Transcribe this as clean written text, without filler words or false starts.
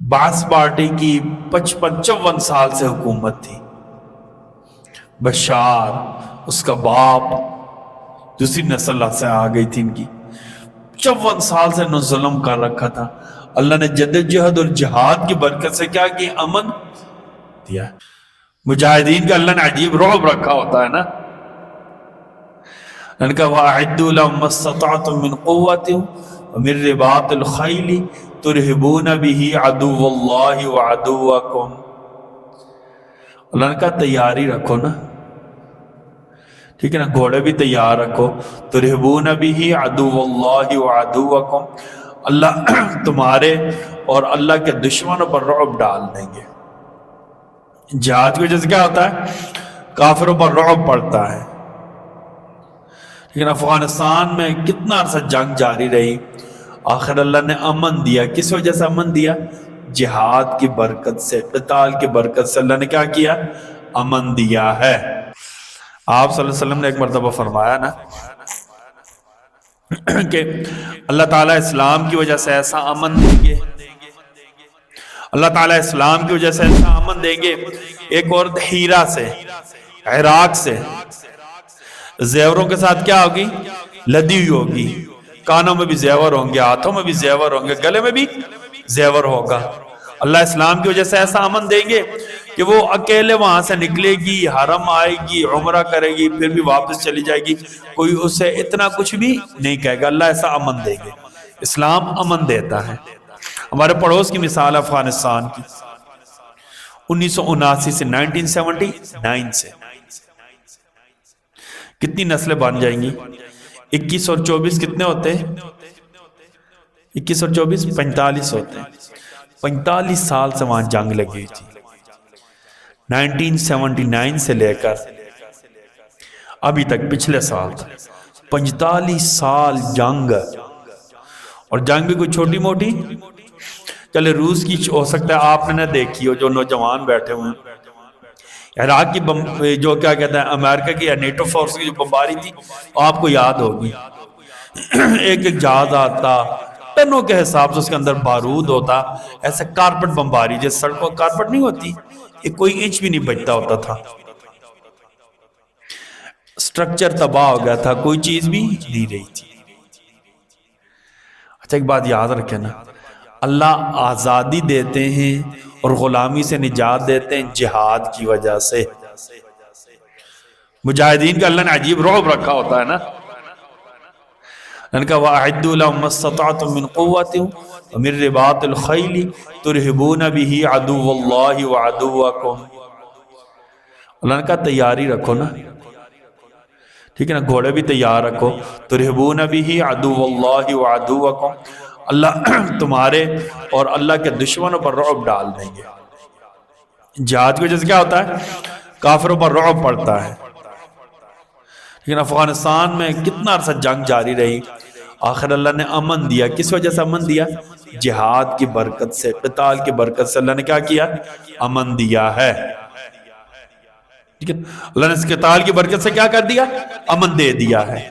बास पार्टी की 55 साल से हुकूमत थी। बशार उसका बाप दूसरी नस्ल से आ गई थी इनकी, 54 साल से इन्होंने जुल्म कर रखा था। अल्लाह ने जद्दोजहद और जिहाद की बरकत से क्या कि अमन दिया। मुजाहिदीन का अल्लाह ने अजीब रौब रखा होता है ना। उनका वअद्दू लहुम मस्ततअतुम मिन कुव्वतिन व मिन रिबातिल खैल तुरहिबून बिही अदुव्वल्लाहि व अदुव्वकुम। अल्लाह ने कहा तैयारी रखो ना, ठीक है ना, घोड़े भी तैयार रखो। तुरहिबून बिही अदुव्वल्लाहि व अदुव्वकुम, अल्लाह तुम्हारे और अल्लाह के दुश्मनों पर रौब डाल देंगे। जिहाद की वजह से क्या होता है, काफिरों पर रौब पड़ता है। लेकिन अफगानिस्तान में कितना अरसा जंग जारी रही, आखिर अल्लाह ने अमन दिया। किस वजह से अमन दिया? जिहाद की बरकत से, क़िताल की बरकत से अल्लाह ने क्या किया? अमन दिया है। आप सल्लल्लाहु अलैहि वसल्लम ने एक मरतबा फरमाया ना कि अल्लाह ताला इस्लाम की वजह से ऐसा अमन देंगे, अल्लाह ताला इस्लाम की वजह से ऐसा अमन देंगे। एक औरत हीरा से, इराक से जेवरों के साथ क्या होगी? लदी हुई होगी। कानों में भी जेवर होंगे, हाथों में भी जेवर होंगे, गले में भी जेवर होगा। अल्लाह इस्लाम की वजह से ऐसा अमन देंगे कि वो अकेले वहां से निकलेगी, हरम आएगी, उम्रा करेगी, फिर भी वापस चली जाएगी, कोई उसे इतना कुछ भी नहीं कहेगा। अल्लाह ऐसा अमन देंगे। इस्लाम अमन देता है। हमारे पड़ोस की मिसाल अफगानिस्तान की, 1979 से 1979 से कितनी नस्लें बन जाएंगी? 21 और 24 कितने होते हैं? 21 और 24 45 होते हैं। 45 साल से वहां जंग लगी हुई थी। 1979 से लेकर अभी तक, पिछले साल तक 45 साल जंग। और जंग भी कोई छोटी मोटी, चले रूस की हो सकता है आपने ना देखी हो, जो नौजवान बैठे हुए हैं। इराक की जो क्या कहते हैं, अमेरिका की या नेटो फोर्स की जो बमबारी थी, आपको याद होगी। एक एक जहाज आता, टनों के हिसाब से उसके अंदर बारूद होता, ऐसे कारपेट बमबारी, जैसे सड़कों कारपेट नहीं होती, ये कोई इंच भी नहीं बचता होता था। स्ट्रक्चर तबाह हो गया था, कोई चीज भी नहीं रही थी। अच्छा एक बात याद रखें ना, अल्लाह आज़ादी देते हैं और गुलामी से निजात देते हैं जिहाद की वजह से। मुजाहिदीन का अल्लाह ने अजीब रौब रखा होता है ना। उनका वअद्दू लहुम मस्ततअतुम मिन कुव्वतिन व मिन रिबातिल खैल तुरहिबून बिही अदुव्वल्लाहि व अदुव्वकुम। अल्लाह ने कहा तैयारी रखो ना, ठीक है ना, घोड़े भी तैयार रखो। तुरहिबून बिही अदुव्वल्लाहि व अदुव्वकुम, अल्लाह तुम्हारे और अल्लाह के दुश्मनों पर रौब डाल देंगे। जिहाद की वजह से क्या होता है? काफिरों पर रौब पड़ता है। लेकिन अफगानिस्तान में कितना अरसा जंग जारी रही, आखिर अल्लाह ने अमन दिया। किस वजह से अमन दिया? जिहाद की बरकत से, क़िताल की बरकत से अल्लाह ने क्या किया? अमन दिया है। ठीक है, अल्लाह ने इस क़िताल की बरकत से क्या कर दिया? अमन दे दिया है।